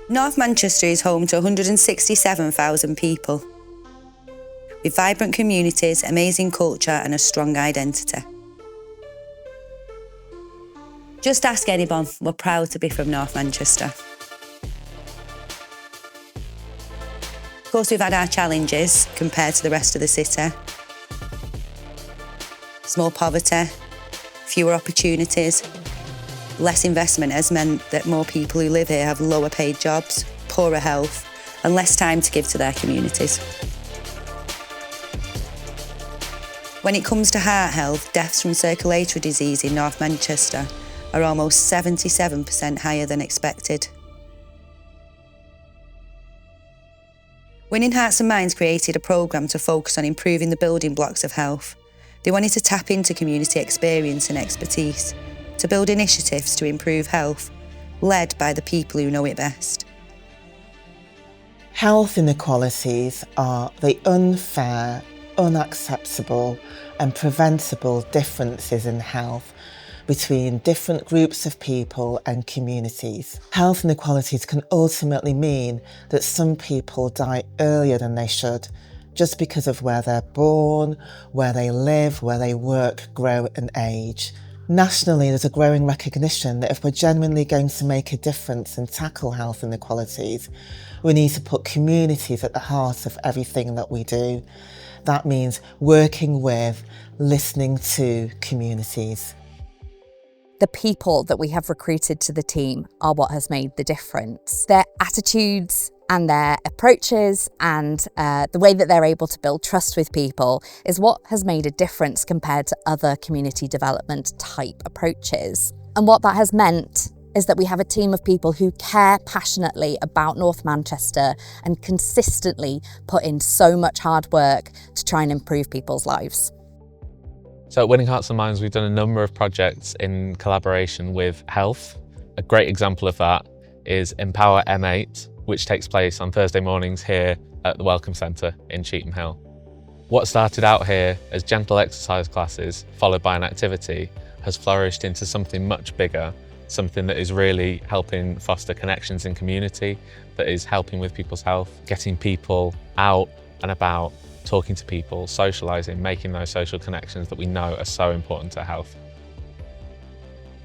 North Manchester is home to 167,000 people, with vibrant communities, amazing culture and a strong identity. Just ask anyone, we're proud to be from North Manchester. Of course, we've had our challenges compared to the rest of the city. Small poverty, fewer opportunities, less investment has meant that more people who live here have lower paid jobs, poorer health and less time to give to their communities. When it comes to heart health, deaths from circulatory disease in North Manchester are almost 77% higher than expected. Winning Hearts and Minds created a programme to focus on improving the building blocks of health. They wanted to tap into community experience and expertise, to build initiatives to improve health, led by the people who know it best. Health inequalities are the unfair, unacceptable and preventable differences in health between different groups of people and communities. Health inequalities can ultimately mean that some people die earlier than they should, just because of where they're born, where they live, where they work, grow and age. Nationally, there's a growing recognition that if we're genuinely going to make a difference and tackle health inequalities, we need to put communities at the heart of everything that we do. That means working with, listening to communities. The people that we have recruited to the team are what has made the difference. Their attitudes and their approaches and the way that they're able to build trust with people is what has made a difference compared to other community development type approaches. And what that has meant is that we have a team of people who care passionately about North Manchester and consistently put in so much hard work to try and improve people's lives. So at Winning Hearts and Minds, we've done a number of projects in collaboration with health. A great example of that is Empower M8, which takes place on Thursday mornings here at the Welcome Centre in Cheetham Hill. What started out here as gentle exercise classes, followed by an activity, has flourished into something much bigger, something that is really helping foster connections in community, that is helping with people's health, getting people out and about, talking to people, socialising, making those social connections that we know are so important to health.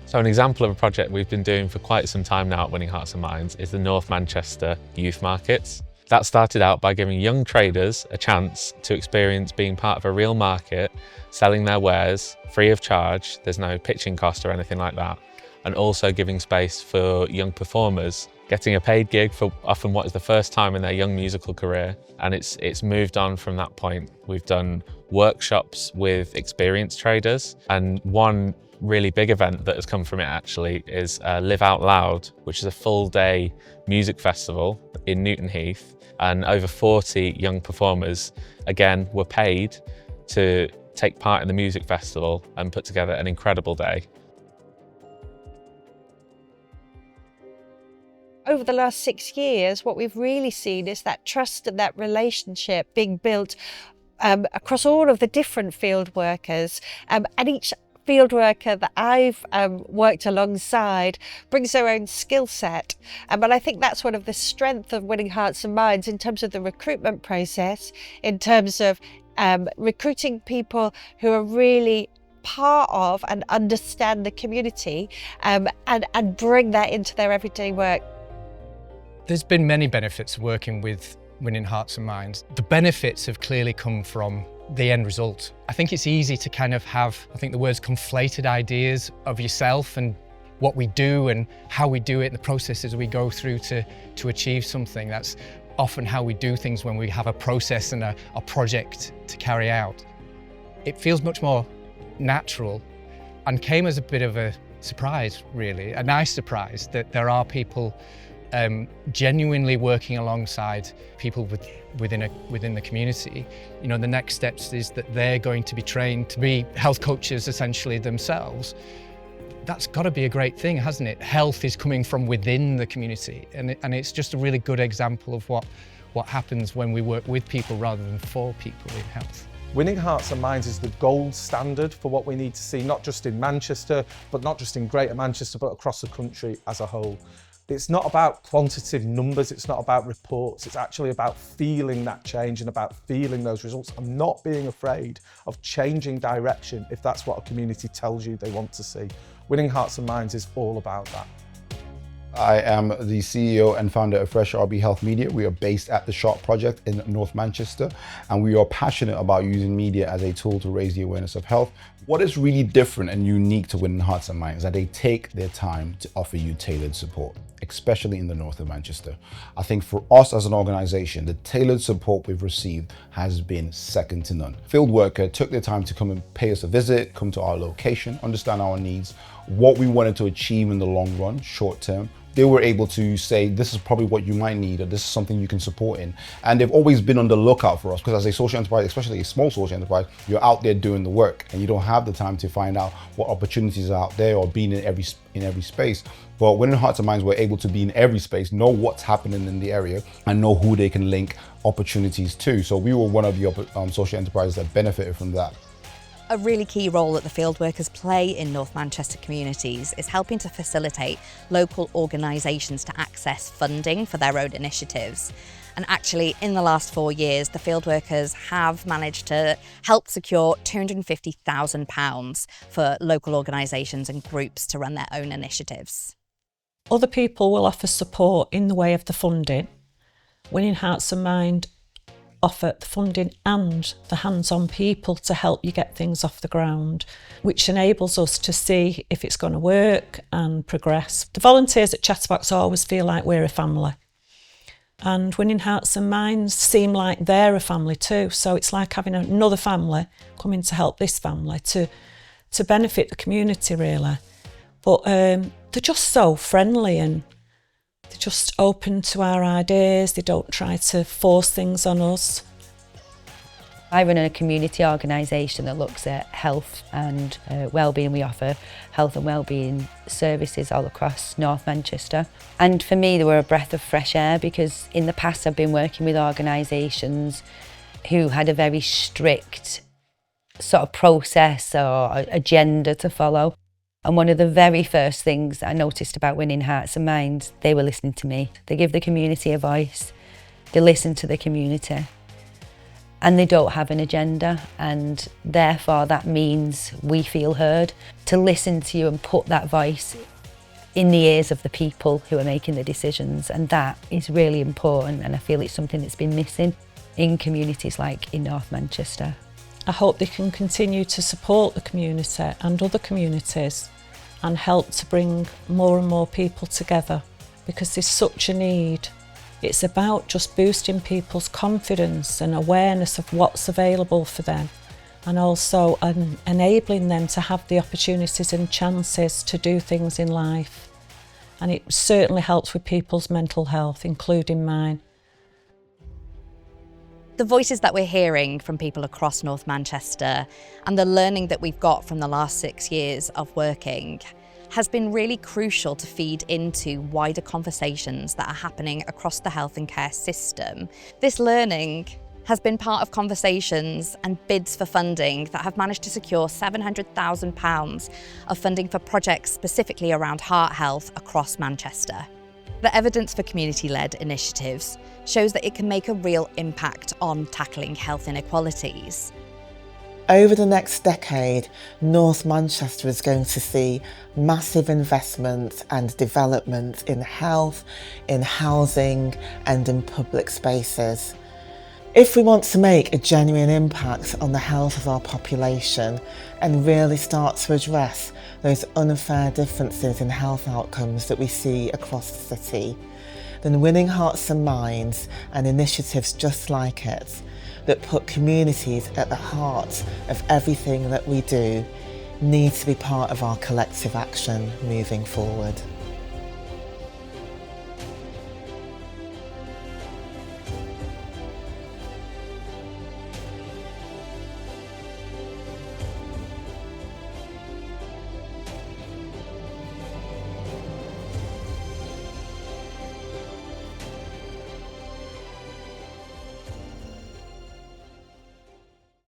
So an example of a project we've been doing for quite some time now at Winning Hearts and Minds is the North Manchester Youth Markets. That started out by giving young traders a chance to experience being part of a real market, selling their wares free of charge, there's no pitching cost or anything like that, and also giving space for young performers, getting a paid gig for often what is the first time in their young musical career. And it's moved on from that point. We've done workshops with experienced traders, and one really big event that has come from it actually is Live Out Loud, which is a full day music festival in Newton Heath, and over 40 young performers again were paid to take part in the music festival and put together an incredible day. Over the last 6 years, what we've really seen is that trust and that relationship being built across all of the different field workers, and each field worker that I've worked alongside brings their own skill set. And I think that's one of the strengths of Winning Hearts and Minds in terms of the recruitment process, in terms of recruiting people who are really part of and understand the community and bring that into their everyday work. There's been many benefits of working with Winning Hearts and Minds. The benefits have clearly come from the end result. I think it's easy to kind of have, I think the word's conflated ideas of yourself and what we do and how we do it and the processes we go through to achieve something. That's often how we do things when we have a process and a project to carry out. It feels much more natural and came as a bit of a surprise, really, a nice surprise that there are people genuinely working alongside people within the community. You know, the next steps is that they're going to be trained to be health coaches essentially themselves. That's got to be a great thing, hasn't it? Health is coming from within the community, and it's just a really good example of what happens when we work with people rather than for people in health. Winning Hearts and Minds is the gold standard for what we need to see, not just in Manchester, but not just in Greater Manchester, but across the country as a whole. It's not about quantitative numbers, it's not about reports, it's actually about feeling that change and about feeling those results and not being afraid of changing direction if that's what a community tells you they want to see. Winning Hearts and Minds is all about that. I am the CEO and founder of Fresh RB Health Media. We are based at the Sharp Project in North Manchester, and we are passionate about using media as a tool to raise the awareness of health. What is really different and unique to Winning Hearts and Minds is that they take their time to offer you tailored support, especially in the north of Manchester. I think for us as an organization, the tailored support we've received has been second to none. Field worker took their time to come and pay us a visit, come to our location, understand our needs, what we wanted to achieve in the long run, short term. They were able to say, this is probably what you might need, or this is something you can support in. And they've always been on the lookout for us, because as a social enterprise, especially a small social enterprise, you're out there doing the work and you don't have the time to find out what opportunities are out there or being in every space. But Winning Hearts and Minds, we're able to be in every space, know what's happening in the area and know who they can link opportunities to. So we were one of the social enterprises that benefited from that. A really key role that the field workers play in North Manchester communities is helping to facilitate local organisations to access funding for their own initiatives. And actually, in the last 4 years, the field workers have managed to help secure £250,000 for local organisations and groups to run their own initiatives. Other people will offer support in the way of the funding. Winning Hearts and Minds offer the funding and the hands-on people to help you get things off the ground, which enables us to see if it's going to work and progress. The volunteers at Chatterbox always feel like we're a family, and Winning Hearts and Minds seem like they're a family too, so it's like having another family coming to help this family to benefit the community really. But they're just so friendly and they're just open to our ideas. They don't try to force things on us. I run a community organisation that looks at health and wellbeing. We offer health and wellbeing services all across North Manchester. And for me, they were a breath of fresh air, because in the past I've been working with organisations who had a very strict sort of process or agenda to follow. And one of the very first things that I noticed about Winning Hearts and Minds, they were listening to me. They give the community a voice, they listen to the community, and they don't have an agenda, and therefore that means we feel heard. To listen to you and put that voice in the ears of the people who are making the decisions, and that is really important, and I feel it's something that's been missing in communities like in North Manchester. I hope they can continue to support the community and other communities and help to bring more and more people together, because there's such a need. It's about just boosting people's confidence and awareness of what's available for them, and also enabling them to have the opportunities and chances to do things in life. And it certainly helps with people's mental health, including mine. The voices that we're hearing from people across North Manchester and the learning that we've got from the last 6 years of working has been really crucial to feed into wider conversations that are happening across the health and care system. This learning has been part of conversations and bids for funding that have managed to secure £700,000 of funding for projects specifically around heart health across Manchester. The evidence for community-led initiatives shows that it can make a real impact on tackling health inequalities. Over the next decade, North Manchester is going to see massive investment and development in health, in housing, and in public spaces. If we want to make a genuine impact on the health of our population and really start to address those unfair differences in health outcomes that we see across the city, then Winning Hearts and Minds and initiatives just like it that put communities at the heart of everything that we do need to be part of our collective action moving forward.